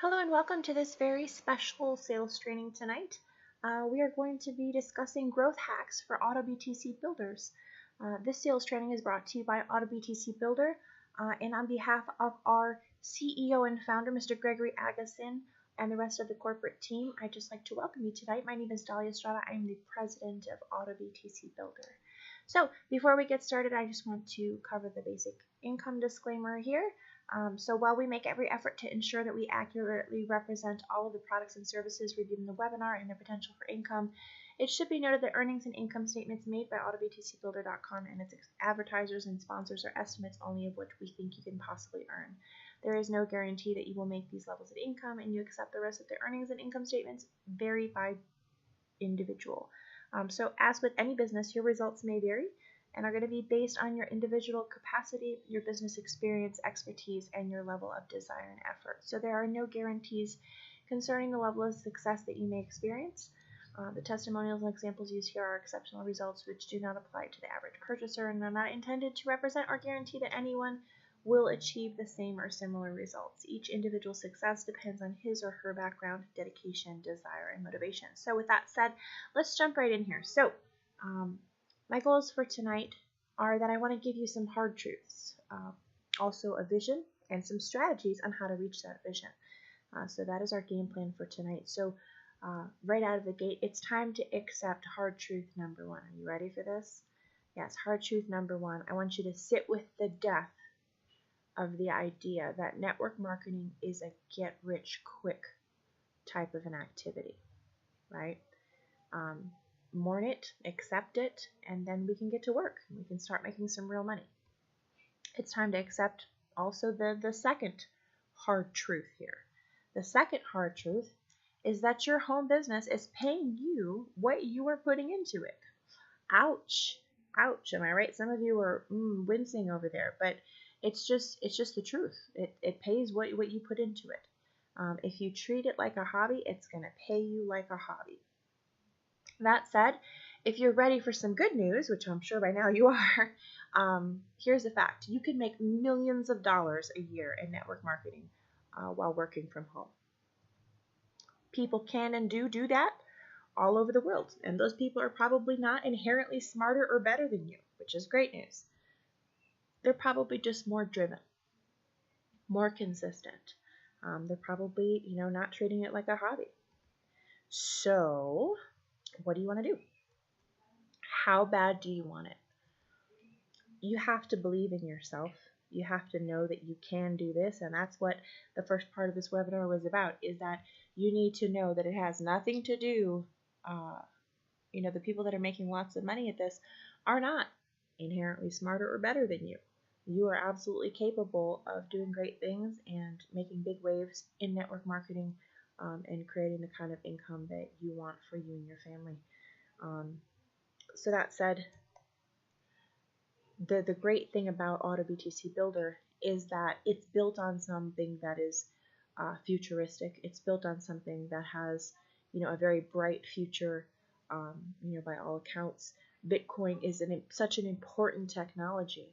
Hello and welcome to this very special sales training tonight. We are going to be discussing growth hacks for Auto BTC builders. This sales training is brought to you by Auto BTC Builder, and on behalf of our CEO and founder, Mr. Gregory Agassiz, and the rest of the corporate team, I'd just like to welcome you tonight. My name is Dahlia Estrada. I'm the president of Auto BTC Builder. So before we get started, I just want to cover the basic income disclaimer here. So while we make every effort to ensure that we accurately represent all of the products and services reviewed in the webinar and their potential for income, it should be noted that earnings and income statements made by AutoBTCBuilder.com and its advertisers and sponsors are estimates only of what we think you can possibly earn. There is no guarantee that you will make these levels of income, and you accept the rest of the earnings and income statements vary by individual. So as with any business, your results may vary and are going to be based on your individual capacity, your business experience, expertise, and your level of desire and effort. So there are no guarantees concerning the level of success that you may experience. The testimonials and examples used here are exceptional results which do not apply to the average purchaser and are not intended to represent or guarantee that anyone will achieve the same or similar results. Each individual success depends on his or her background, dedication, desire, and motivation. So with that said, let's jump right in here. So my goals for tonight are that I want to give you some hard truths, also a vision, and some strategies on how to reach that vision. So that is our game plan for tonight. So right out of the gate, it's time to accept hard truth number one. Are you ready for this? Yes, hard truth number one. I want you to sit with the death of the idea that network marketing is a get-rich-quick type of an activity, right? Mourn it, accept it, and then we can get to work. We can start making some real money. It's time to accept also the second hard truth here. The second hard truth is that your home business is paying you what you are putting into it. Ouch. Ouch. Am I right? Some of you are wincing over there, but it's just the truth. It pays what you put into it. If you treat it like a hobby, it's going to pay you like a hobby. That said, if you're ready for some good news, which I'm sure by now you are, here's the fact. You can make millions of dollars a year in network marketing while working from home. People can and do that all over the world, and those people are probably not inherently smarter or better than you, which is great news. They're probably just more driven, more consistent. They're probably, not treating it like a hobby. So what do you want to do? How bad do you want it? You have to believe in yourself. You have to know that you can do this, and that's what the first part of this webinar was about, is that you need to know that it has nothing to do, the people that are making lots of money at this are not inherently smarter or better than you. You are absolutely capable of doing great things and making big waves in network marketing and creating the kind of income that you want for you and your family. So that said, the great thing about Auto BTC Builder is that it's built on something that is futuristic. It's built on something that has, a very bright future. By all accounts, Bitcoin is such an important technology.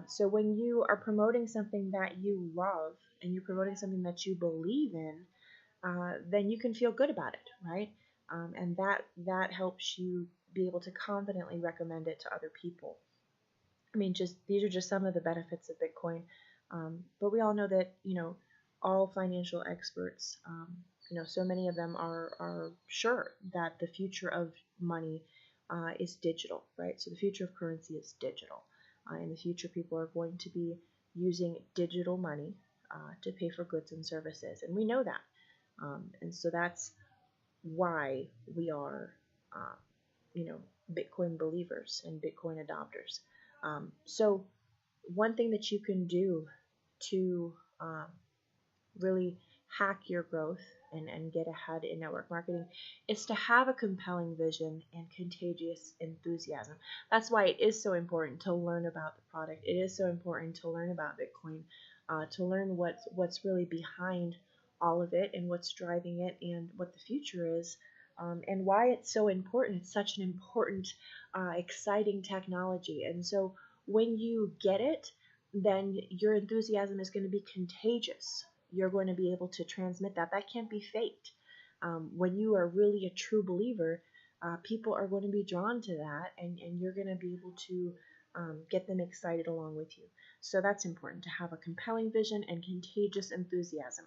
So when you are promoting something that you love and you're promoting something that you believe in, then you can feel good about it, right? And that helps you be able to confidently recommend it to other people. I mean, these are just some of the benefits of Bitcoin. But we all know that, all financial experts, so many of them are sure that the future of money is digital, right? So the future of currency is digital. In the future, people are going to be using digital money to pay for goods and services, and we know that. And so that's why we are, Bitcoin believers and Bitcoin adopters. So one thing that you can do to really hack your growth and get ahead in network marketing is to have a compelling vision and contagious enthusiasm. That's why it is so important to learn about the product. It is so important to learn about Bitcoin, to learn what's really behind all of it and what's driving it and what the future is, and why it's so important. It's such an important, exciting technology. And so when you get it, then your enthusiasm is going to be contagious. you're going to be able to transmit that. That can't be faked. When you are really a true believer, people are going to be drawn to that, and you're going to be able to get them excited along with you. So that's important, to have a compelling vision and contagious enthusiasm.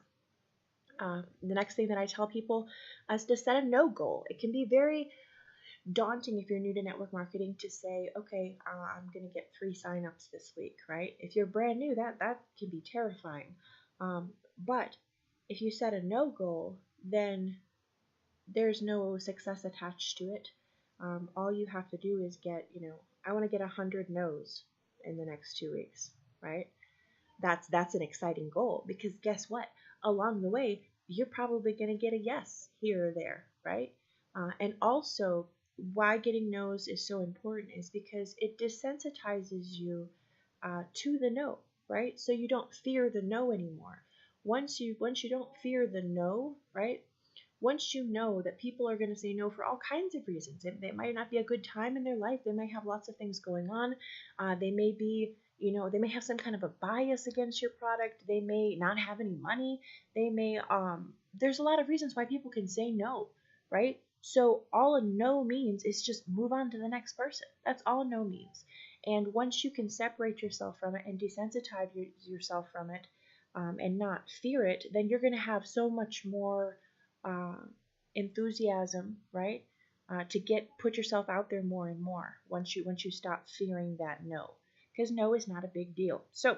The next thing that I tell people is to set a no goal. It can be very daunting if you're new to network marketing to say, okay, I'm going to get 3 signups this week, right? If you're brand new, that can be terrifying. But if you set a no goal, then there's no success attached to it. All you have to do is get, I want to get 100 no's in the next 2 weeks, right? That's an exciting goal, because guess what? Along the way, you're probably going to get a yes here or there, right? And also, why getting no's is so important is because it desensitizes you to the no, right? So you don't fear the no anymore. Once you don't fear the no, right? Once you know that people are going to say no for all kinds of reasons, it might not be a good time in their life. They may have lots of things going on. They may be, they may have some kind of a bias against your product. They may not have any money. They may, there's a lot of reasons why people can say no, right? So all a no means is just move on to the next person. That's all a no means. And once you can separate yourself from it and desensitize yourself from it, and not fear it, then you're going to have so much more enthusiasm, right? To put yourself out there more and more once you stop fearing that no, because no is not a big deal. So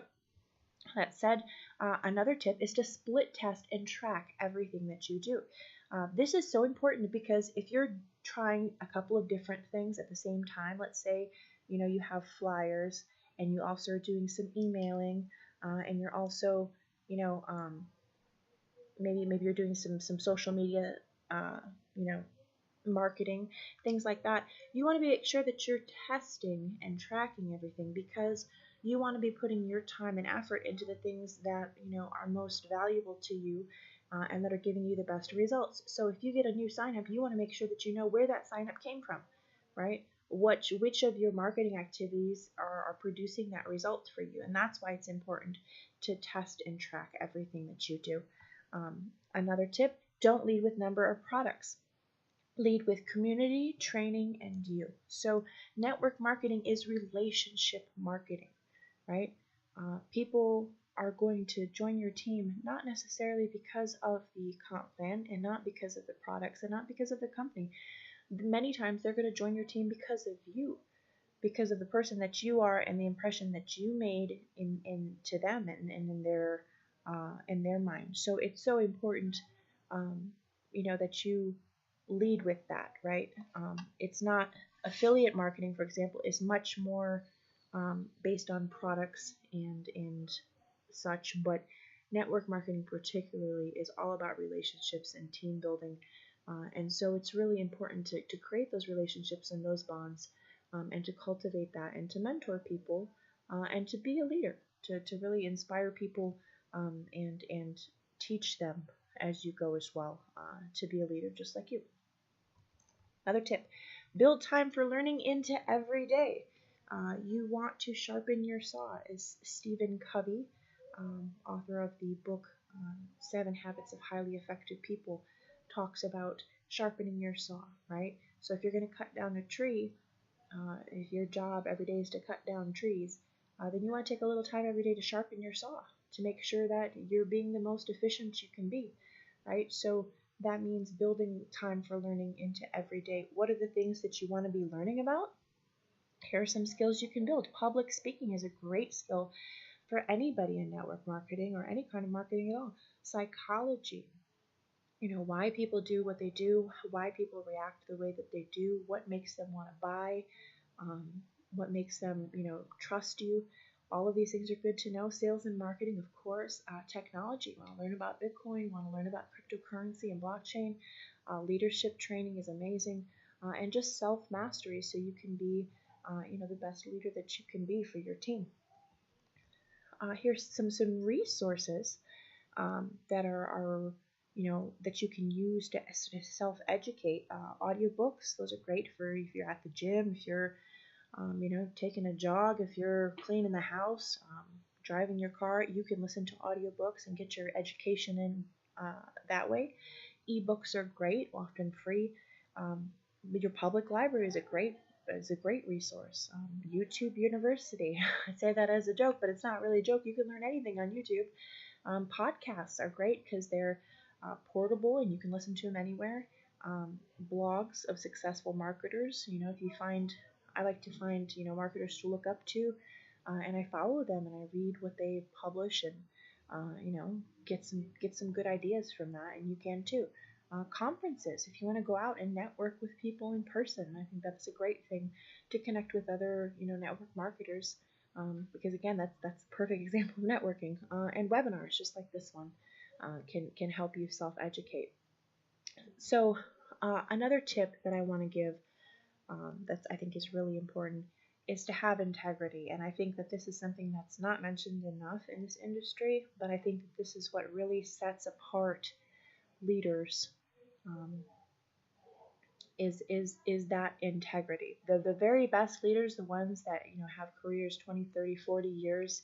that said, another tip is to split test and track everything that you do. This is so important because if you're trying a couple of different things at the same time, let's say you have flyers and you also are doing some emailing, and you're also maybe you're doing some social media, marketing, things like that. You want to make sure that you're testing and tracking everything, because you want to be putting your time and effort into the things that are most valuable to you, and that are giving you the best results. So if you get a new sign up, you want to make sure that you know where that sign up came from, right? Which of your marketing activities are producing that result for you, and that's why it's important to test and track everything that you do. Another tip, don't lead with number of products. Lead with community, training, and you. So network marketing is relationship marketing, right? People are going to join your team not necessarily because of the comp plan, and not because of the products, and not because of the company. Many times they're going to join your team because of you, because of the person that you are and the impression that you made to them and in their mind. So it's so important, that you lead with that, right? It's not affiliate marketing, for example, is much more based on products and such, but network marketing particularly is all about relationships and team building. And so it's really important to create those relationships and those bonds, and to cultivate that, and to mentor people, and to be a leader, to really inspire people, and teach them as you go as well, to be a leader just like you. Another tip, build time for learning into every day. You want to sharpen your saw, as Stephen Covey, author of the book 7 Habits of Highly Effective People, talks about sharpening your saw, right? So if you're going to cut down a tree, if your job every day is to cut down trees, then you want to take a little time every day to sharpen your saw, to make sure that you're being the most efficient you can be, right? So that means building time for learning into every day. What are the things that you want to be learning about? Here are some skills you can build. Public speaking is a great skill for anybody in network marketing or any kind of marketing at all. Psychology, why people do what they do, why people react the way that they do, what makes them want to buy, what makes them, trust you. All of these things are good to know. Sales and marketing, of course. Technology, you want to learn about Bitcoin, you want to learn about cryptocurrency and blockchain. Leadership training is amazing. And just self-mastery, so you can be, the best leader that you can be for your team. Here's some resources that are that you can use to self-educate. Audiobooks, those are great for if you're at the gym, if you're taking a jog, if you're cleaning the house, driving your car, you can listen to audiobooks and get your education in that way. Ebooks are great, often free. But your public library is a great resource. YouTube University. I say that as a joke, but it's not really a joke. You can learn anything on YouTube. Podcasts are great because they're portable and you can listen to them anywhere. Blogs of successful marketers. If you find, I like to find, marketers to look up to, and I follow them and I read what they publish and, get some good ideas from that, and you can too. Conferences, if you want to go out and network with people in person, I think that's a great thing to connect with other, network marketers. Because again, that's a perfect example of networking. And webinars, just like this one, can help you self-educate. So another tip that I want to give that I think is really important is to have integrity. And I think that this is something that's not mentioned enough in this industry, but I think that this is what really sets apart leaders. Is that integrity. The very best leaders, the ones that have careers 20, 30, 40 years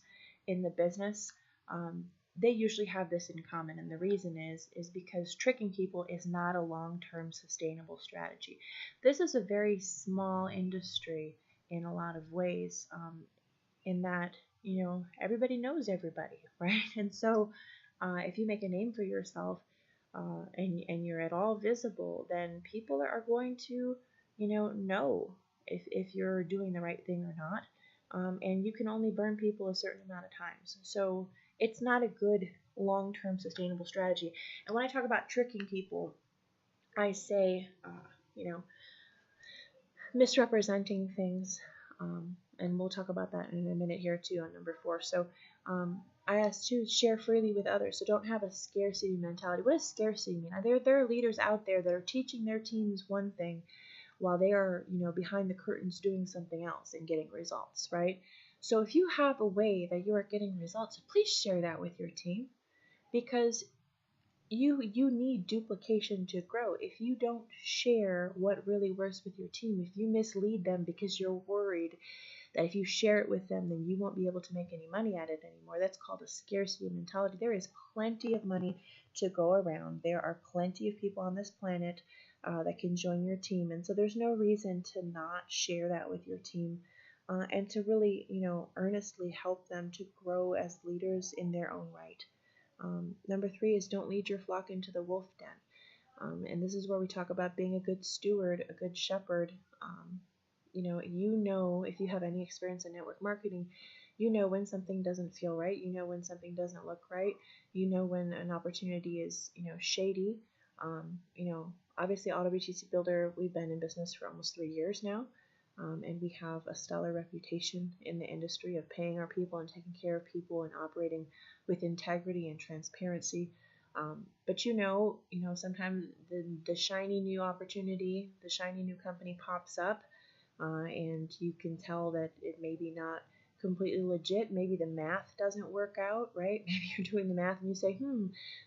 in the business, they usually have this in common, and the reason is because tricking people is not a long-term sustainable strategy. This is a very small industry in a lot of ways, in that everybody knows everybody, right? And so if you make a name for yourself, and you're at all visible, then people are going to know if you're doing the right thing or not. And you can only burn people a certain amount of times. So it's not a good long-term sustainable strategy. And when I talk about tricking people, I say, misrepresenting things. And we'll talk about that in a minute here too on number 4. So I asked to share freely with others. So don't have a scarcity mentality. What does scarcity mean? There are leaders out there that are teaching their teams one thing while they are, behind the curtains doing something else and getting results, right? So if you have a way that you are getting results, please share that with your team, because you need duplication to grow. If you don't share what really works with your team, if you mislead them because you're worried that if you share it with them, then you won't be able to make any money at it anymore. That's called a scarcity mentality. There is plenty of money to go around. There are plenty of people on this planet that can join your team. And so there's no reason to not share that with your team and to really, earnestly help them to grow as leaders in their own right. Number 3 is don't lead your flock into the wolf den. And this is where we talk about being a good steward, a good shepherd. If you have any experience in network marketing, when something doesn't feel right, when something doesn't look right, when an opportunity is, shady. Obviously Auto BTC Builder, we've been in business for almost 3 years now. And we have a stellar reputation in the industry of paying our people and taking care of people and operating with integrity and transparency. But sometimes the shiny new opportunity, the shiny new company pops up, and you can tell that it may be not completely legit. Maybe the math doesn't work out, right? Maybe you're doing the math and you say,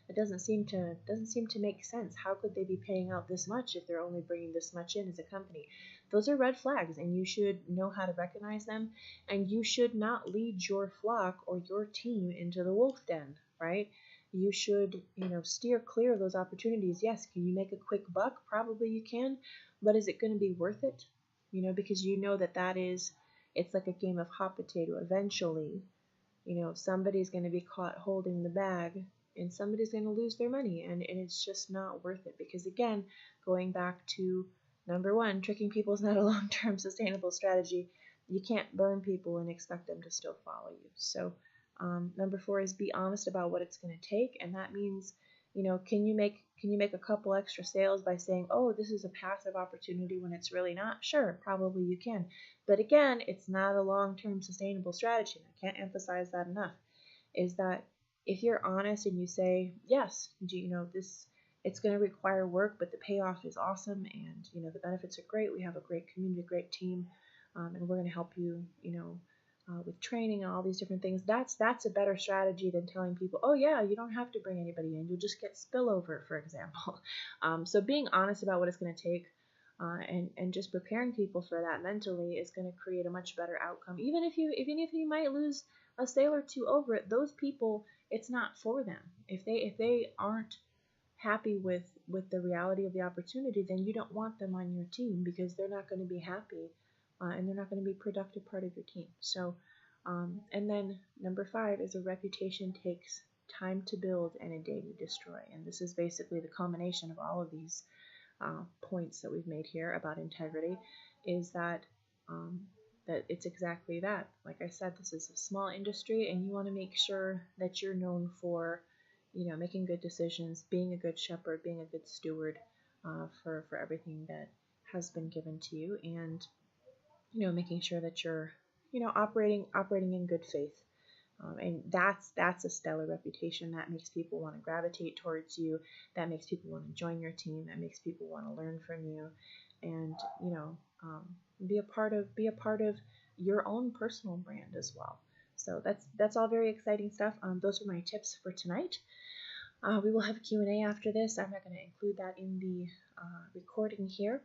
it doesn't seem to make sense. How could they be paying out this much if they're only bringing this much in as a company? Those are red flags, and you should know how to recognize them, and you should not lead your flock or your team into the wolf den, right? You should, steer clear of those opportunities. Yes, can you make a quick buck? Probably you can, but is it going to be worth it? Because it's like a game of hot potato. Eventually, somebody's going to be caught holding the bag and somebody's going to lose their money, and it's just not worth it. Because again, going back to number 1, tricking people is not a long-term sustainable strategy. You can't burn people and expect them to still follow you. So number 4 is be honest about what it's going to take, and that means, can you make a couple extra sales by saying, oh, this is a passive opportunity when it's really not? Sure, probably you can. But again, it's not a long-term sustainable strategy. I can't emphasize that enough, is that if you're honest and you say, yes, it's going to require work, but the payoff is awesome, and the benefits are great. We have a great community, great team, and we're going to help you, with training and all these different things. That's a better strategy than telling people, oh yeah, you don't have to bring anybody in. You'll just get spillover, for example. So being honest about what it's going to take, and just preparing people for that mentally is going to create a much better outcome. Even if you might lose a sale or two over it, those people, it's not for them. If they aren't happy with the reality of the opportunity, then you don't want them on your team, because they're not going to be happy, and they're not going to be a productive part of your team. So, and then number 5 is a reputation takes time to build and a day to destroy. And this is basically the culmination of all of these points that we've made here about integrity, is that that it's exactly that. Like I said, this is a small industry, and you want to make sure that you're known for, making good decisions, being a good shepherd, being a good steward for everything that has been given to you, and making sure that you're operating in good faith. And that's a stellar reputation. That makes people want to gravitate towards you. That makes people want to join your team. That makes people want to learn from you, and be a part of your own personal brand as well. So that's all very exciting stuff. Those are my tips for tonight. We will have a Q&A after this. I'm not going to include that in the recording here.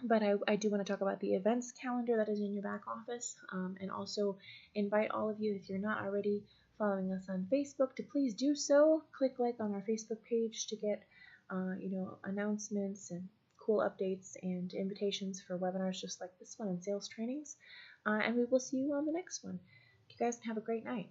But I do want to talk about the events calendar that is in your back office, and also invite all of you, if you're not already following us on Facebook, to please do so. Click like on our Facebook page to get announcements and cool updates and invitations for webinars just like this one and sales trainings. And we will see you on the next one. You guys have a great night.